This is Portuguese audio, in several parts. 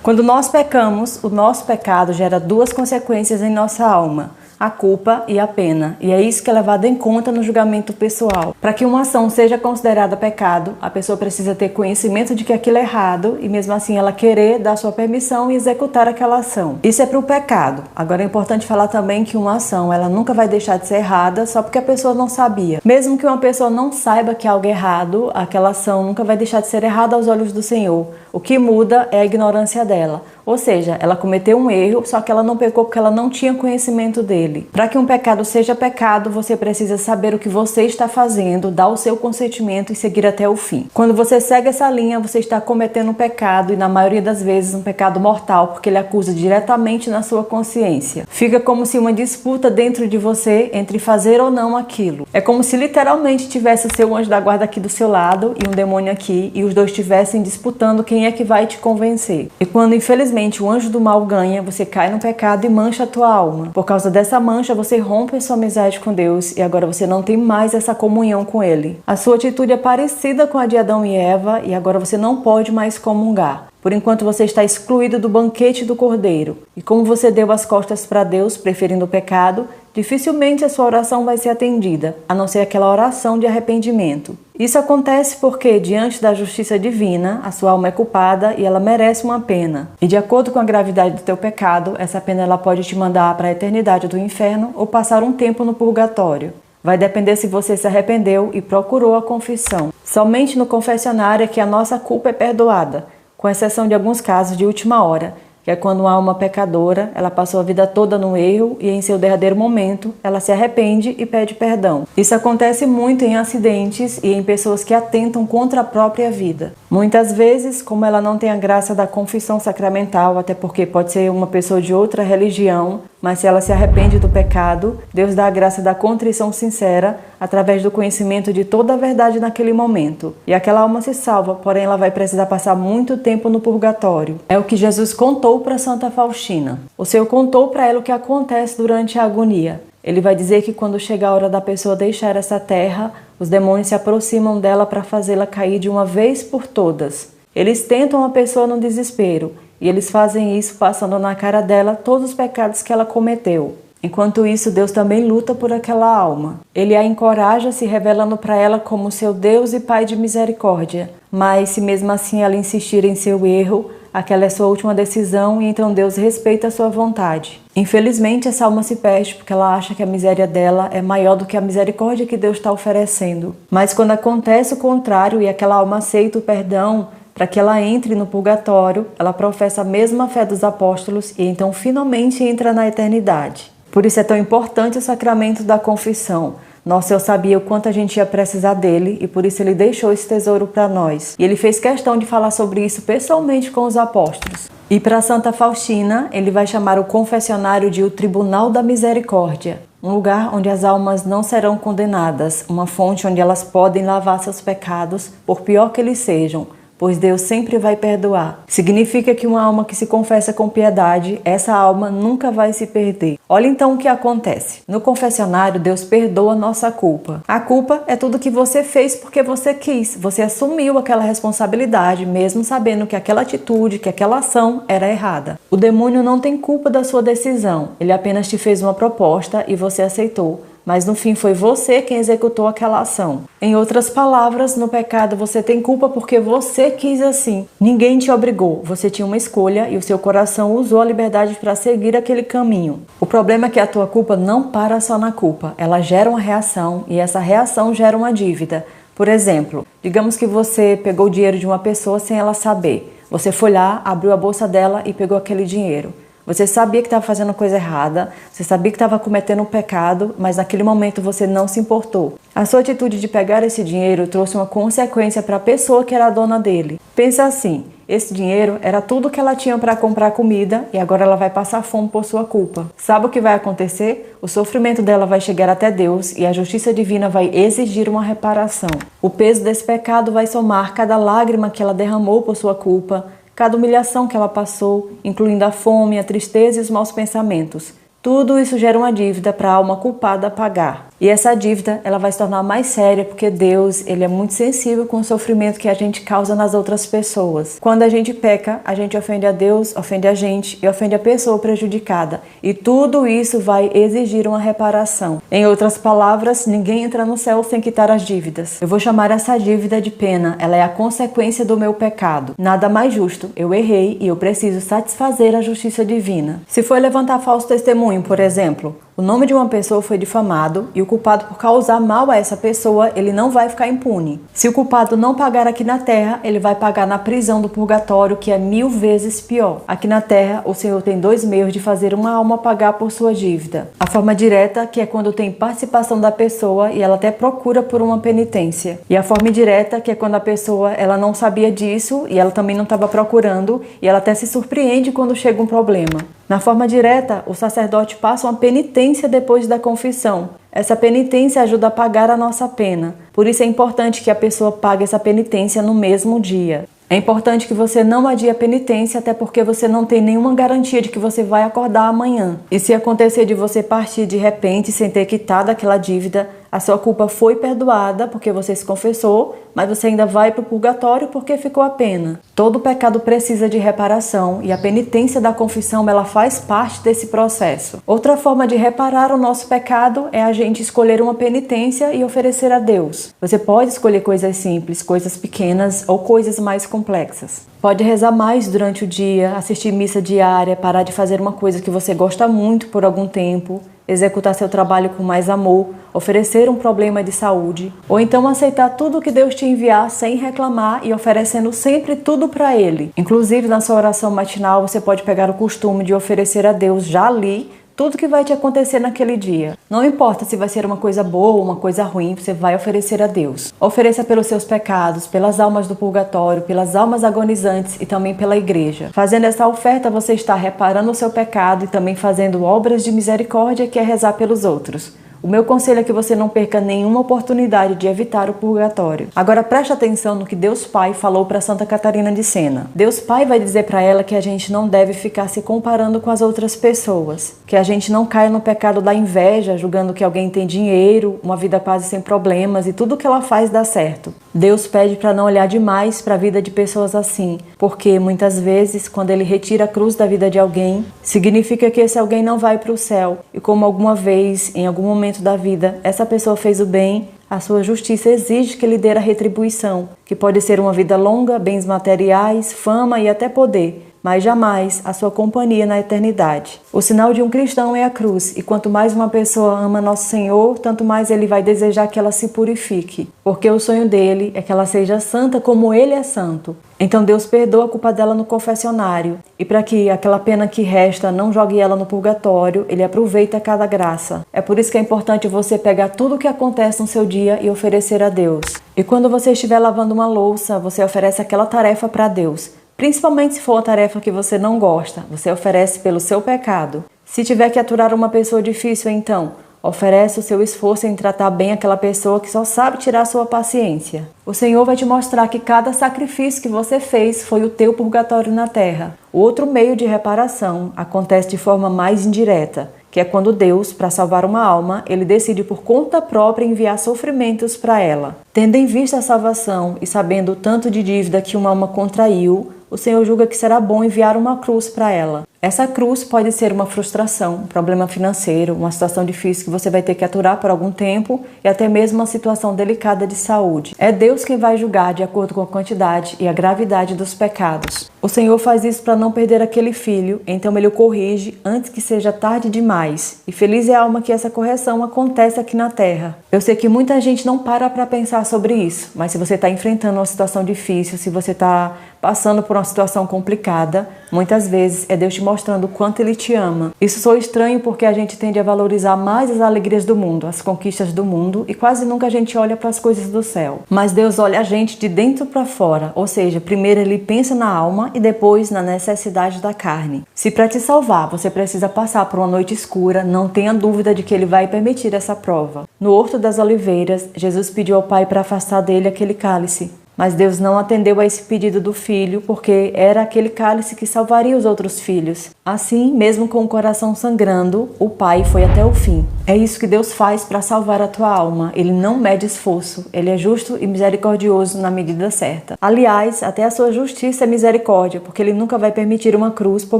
Quando nós pecamos, o nosso pecado gera duas consequências em nossa alma: a culpa e a pena. E é isso que é levado em conta no julgamento pessoal. Para que uma ação seja considerada pecado, a pessoa precisa ter conhecimento de que aquilo é errado e mesmo assim ela querer dar sua permissão e executar aquela ação. Isso é para o pecado. Agora é importante falar também que uma ação ela nunca vai deixar de ser errada só porque a pessoa não sabia. Mesmo que uma pessoa não saiba que algo é errado, aquela ação nunca vai deixar de ser errada aos olhos do Senhor. O que muda é a ignorância dela. Ou seja, ela cometeu um erro, só que ela não pecou porque ela não tinha conhecimento dele. Para que um pecado seja pecado, você precisa saber o que você está fazendo, dar o seu consentimento e seguir até o fim. Quando você segue essa linha, você está cometendo um pecado e na maioria das vezes um pecado mortal, porque ele acusa diretamente na sua consciência. Fica como se uma disputa dentro de você entre fazer ou não aquilo. É como se literalmente tivesse o seu anjo da guarda aqui do seu lado e um demônio aqui e os dois estivessem disputando quem é que vai te convencer. E quando infelizmente o anjo do mal ganha, você cai no pecado e mancha a tua alma. Por causa dessa mancha, você rompe a sua amizade com Deus e agora você não tem mais essa comunhão com Ele. A sua atitude é parecida com a de Adão e Eva e agora você não pode mais comungar. Por enquanto você está excluído do banquete do Cordeiro. E como você deu as costas para Deus, preferindo o pecado, dificilmente a sua oração vai ser atendida, a não ser aquela oração de arrependimento. Isso acontece porque, diante da justiça divina, a sua alma é culpada e ela merece uma pena. E de acordo com a gravidade do teu pecado, essa pena ela pode te mandar para a eternidade do inferno ou passar um tempo no purgatório. Vai depender se você se arrependeu e procurou a confissão. Somente no confessionário é que a nossa culpa é perdoada, com exceção de alguns casos de última hora, que é quando uma alma pecadora, ela passou a vida toda no erro e em seu derradeiro momento, ela se arrepende e pede perdão. Isso acontece muito em acidentes e em pessoas que atentam contra a própria vida. Muitas vezes, como ela não tem a graça da confissão sacramental, até porque pode ser uma pessoa de outra religião, mas se ela se arrepende do pecado, Deus dá a graça da contrição sincera através do conhecimento de toda a verdade naquele momento. E aquela alma se salva, porém ela vai precisar passar muito tempo no purgatório. É o que Jesus contou para Santa Faustina. O Senhor contou para ela o que acontece durante a agonia. Ele vai dizer que quando chega a hora da pessoa deixar essa terra, os demônios se aproximam dela para fazê-la cair de uma vez por todas. Eles tentam a pessoa no desespero, e eles fazem isso passando na cara dela todos os pecados que ela cometeu. Enquanto isso, Deus também luta por aquela alma. Ele a encoraja, se revelando para ela como seu Deus e Pai de misericórdia. Mas, se mesmo assim ela insistir em seu erro, aquela é sua última decisão e então Deus respeita a sua vontade. Infelizmente, essa alma se perde porque ela acha que a miséria dela é maior do que a misericórdia que Deus está oferecendo. Mas quando acontece o contrário e aquela alma aceita o perdão, para que ela entre no purgatório, ela professa a mesma fé dos apóstolos e então finalmente entra na eternidade. Por isso é tão importante o sacramento da confissão. Nosso Senhor sabia o quanto a gente ia precisar dele e por isso ele deixou esse tesouro para nós. E ele fez questão de falar sobre isso pessoalmente com os apóstolos. E para Santa Faustina, ele vai chamar o confessionário de o Tribunal da Misericórdia. Um lugar onde as almas não serão condenadas, uma fonte onde elas podem lavar seus pecados, por pior que eles sejam, pois Deus sempre vai perdoar. Significa que uma alma que se confessa com piedade, essa alma nunca vai se perder. Olha então o que acontece. No confessionário, Deus perdoa a nossa culpa. A culpa é tudo que você fez porque você quis. Você assumiu aquela responsabilidade, mesmo sabendo que aquela atitude, que aquela ação era errada. O demônio não tem culpa da sua decisão. Ele apenas te fez uma proposta e você aceitou. Mas no fim foi você quem executou aquela ação. Em outras palavras, no pecado você tem culpa porque você quis assim. Ninguém te obrigou, você tinha uma escolha e o seu coração usou a liberdade para seguir aquele caminho. O problema é que a tua culpa não para só na culpa, ela gera uma reação e essa reação gera uma dívida. Por exemplo, digamos que você pegou o dinheiro de uma pessoa sem ela saber. Você foi lá, abriu a bolsa dela e pegou aquele dinheiro. Você sabia que estava fazendo coisa errada, você sabia que estava cometendo um pecado, mas naquele momento você não se importou. A sua atitude de pegar esse dinheiro trouxe uma consequência para a pessoa que era a dona dele. Pensa assim, esse dinheiro era tudo que ela tinha para comprar comida e agora ela vai passar fome por sua culpa. Sabe o que vai acontecer? O sofrimento dela vai chegar até Deus e a justiça divina vai exigir uma reparação. O peso desse pecado vai somar cada lágrima que ela derramou por sua culpa, cada humilhação que ela passou, incluindo a fome, a tristeza e os maus pensamentos. Tudo isso gera uma dívida para a alma culpada pagar. E essa dívida, ela vai se tornar mais séria porque Deus, ele é muito sensível com o sofrimento que a gente causa nas outras pessoas. Quando a gente peca, a gente ofende a Deus, ofende a gente e ofende a pessoa prejudicada. E tudo isso vai exigir uma reparação. Em outras palavras, ninguém entra no céu sem quitar as dívidas. Eu vou chamar essa dívida de pena. Ela é a consequência do meu pecado. Nada mais justo. Eu errei e eu preciso satisfazer a justiça divina. Se for levantar falso testemunho, por exemplo, o nome de uma pessoa foi difamado e o culpado por causar mal a essa pessoa, ele não vai ficar impune. Se o culpado não pagar aqui na terra, ele vai pagar na prisão do purgatório, que é 1000 vezes pior. Aqui na terra, o Senhor tem 2 meios de fazer uma alma pagar por sua dívida. A forma direta, que é quando tem participação da pessoa e ela até procura por uma penitência. E a forma indireta, que é quando a pessoa ela não sabia disso e ela também não estava procurando e ela até se surpreende quando chega um problema. Na forma direta, o sacerdote passa uma penitência depois da confissão. Essa penitência ajuda a pagar a nossa pena. Por isso é importante que a pessoa pague essa penitência no mesmo dia. É importante que você não adie a penitência, até porque você não tem nenhuma garantia de que você vai acordar amanhã. E se acontecer de você partir de repente sem ter quitado aquela dívida, a sua culpa foi perdoada porque você se confessou, mas você ainda vai para o purgatório porque ficou a pena. Todo pecado precisa de reparação e a penitência da confissão ela faz parte desse processo. Outra forma de reparar o nosso pecado é a gente escolher uma penitência e oferecer a Deus. Você pode escolher coisas simples, coisas pequenas ou coisas mais complexas. Pode rezar mais durante o dia, assistir missa diária, parar de fazer uma coisa que você gosta muito por algum tempo, executar seu trabalho com mais amor, oferecer um problema de saúde, ou então aceitar tudo que Deus te enviar sem reclamar e oferecendo sempre tudo para Ele. Inclusive, na sua oração matinal, você pode pegar o costume de oferecer a Deus já ali tudo que vai te acontecer naquele dia. Não importa se vai ser uma coisa boa ou uma coisa ruim, você vai oferecer a Deus. Ofereça pelos seus pecados, pelas almas do purgatório, pelas almas agonizantes e também pela igreja. Fazendo essa oferta, você está reparando o seu pecado e também fazendo obras de misericórdia, que é rezar pelos outros. O meu conselho é que você não perca nenhuma oportunidade de evitar o purgatório. Agora preste atenção no que Deus Pai falou para Santa Catarina de Sena. Deus Pai vai dizer para ela que a gente não deve ficar se comparando com as outras pessoas, que a gente não caia no pecado da inveja, julgando que alguém tem dinheiro, uma vida quase sem problemas e tudo que ela faz dá certo. Deus pede para não olhar demais para a vida de pessoas assim, porque muitas vezes, quando Ele retira a cruz da vida de alguém, significa que esse alguém não vai para o céu. E como alguma vez, em algum momento da vida, essa pessoa fez o bem, a sua justiça exige que lhe dê a retribuição, que pode ser uma vida longa, bens materiais, fama e até poder, mas jamais a sua companhia na eternidade. O sinal de um cristão é a cruz, e quanto mais uma pessoa ama Nosso Senhor, tanto mais Ele vai desejar que ela se purifique, porque o sonho dele é que ela seja santa como Ele é santo. Então Deus perdoa a culpa dela no confessionário, e para que aquela pena que resta não jogue ela no purgatório, Ele aproveita cada graça. É por isso que é importante você pegar tudo o que acontece no seu dia e oferecer a Deus. E quando você estiver lavando uma louça, você oferece aquela tarefa para Deus. Principalmente se for uma tarefa que você não gosta, você oferece pelo seu pecado. Se tiver que aturar uma pessoa difícil, então, oferece o seu esforço em tratar bem aquela pessoa que só sabe tirar sua paciência. O Senhor vai te mostrar que cada sacrifício que você fez foi o teu purgatório na terra. O outro meio de reparação acontece de forma mais indireta, que é quando Deus, para salvar uma alma, Ele decide por conta própria enviar sofrimentos para ela. Tendo em vista a salvação e sabendo o tanto de dívida que uma alma contraiu, o Senhor julga que será bom enviar uma cruz para ela. Essa cruz pode ser uma frustração, um problema financeiro, uma situação difícil que você vai ter que aturar por algum tempo e até mesmo uma situação delicada de saúde. É Deus quem vai julgar de acordo com a quantidade e a gravidade dos pecados. O Senhor faz isso para não perder aquele filho, então Ele o corrige antes que seja tarde demais. E feliz é a alma que essa correção acontece aqui na terra. Eu sei que muita gente não para pensar sobre isso, mas se você está enfrentando uma situação difícil, se você está passando por uma situação complicada, muitas vezes é Deus te mostrando o quanto Ele te ama. Isso soa estranho porque a gente tende a valorizar mais as alegrias do mundo, as conquistas do mundo, e quase nunca a gente olha para as coisas do céu. Mas Deus olha a gente de dentro para fora, ou seja, primeiro Ele pensa na alma e depois na necessidade da carne. Se para te salvar você precisa passar por uma noite escura, não tenha dúvida de que Ele vai permitir essa prova. No Horto das Oliveiras, Jesus pediu ao Pai para afastar dele aquele cálice. Mas Deus não atendeu a esse pedido do filho, porque era aquele cálice que salvaria os outros filhos. Assim, mesmo com o coração sangrando, o pai foi até o fim. É isso que Deus faz para salvar a tua alma. Ele não mede esforço. Ele é justo e misericordioso na medida certa. Aliás, até a sua justiça é misericórdia, porque Ele nunca vai permitir uma cruz, por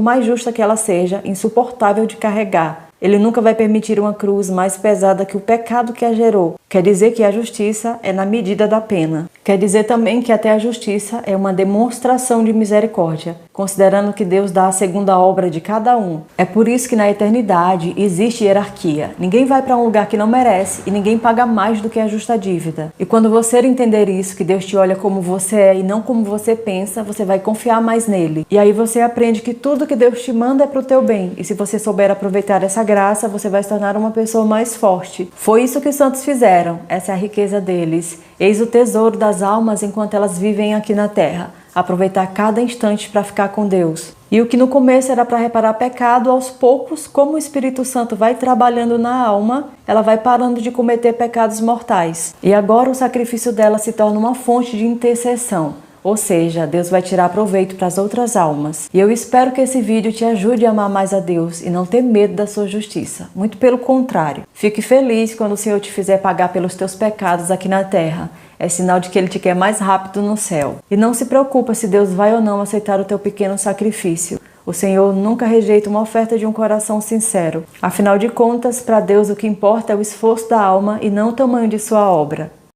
mais justa que ela seja, insuportável de carregar. Ele nunca vai permitir uma cruz mais pesada que o pecado que a gerou. Quer dizer que a justiça é na medida da pena. Quer dizer também que até a justiça é uma demonstração de misericórdia, considerando que Deus dá a segunda obra de cada um. É por isso que na eternidade existe hierarquia. Ninguém vai para um lugar que não merece e ninguém paga mais do que a justa dívida. E quando você entender isso, que Deus te olha como você é e não como você pensa, você vai confiar mais nele. E aí você aprende que tudo que Deus te manda é para o teu bem. E se você souber aproveitar essa graça, você vai se tornar uma pessoa mais forte. Foi isso que os santos fizeram. Essa é a riqueza deles. Eis o tesouro das almas enquanto elas vivem aqui na terra. Aproveitar cada instante para ficar com Deus. E o que no começo era para reparar pecado, aos poucos, como o Espírito Santo vai trabalhando na alma, ela vai parando de cometer pecados mortais. E agora o sacrifício dela se torna uma fonte de intercessão. Ou seja, Deus vai tirar proveito para as outras almas. E eu espero que esse vídeo te ajude a amar mais a Deus e não ter medo da sua justiça. Muito pelo contrário. Fique feliz quando o Senhor te fizer pagar pelos teus pecados aqui na terra. É sinal de que Ele te quer mais rápido no céu. E não se preocupa se Deus vai ou não aceitar o teu pequeno sacrifício. O Senhor nunca rejeita uma oferta de um coração sincero. Afinal de contas, para Deus o que importa é o esforço da alma e não o tamanho de sua obra.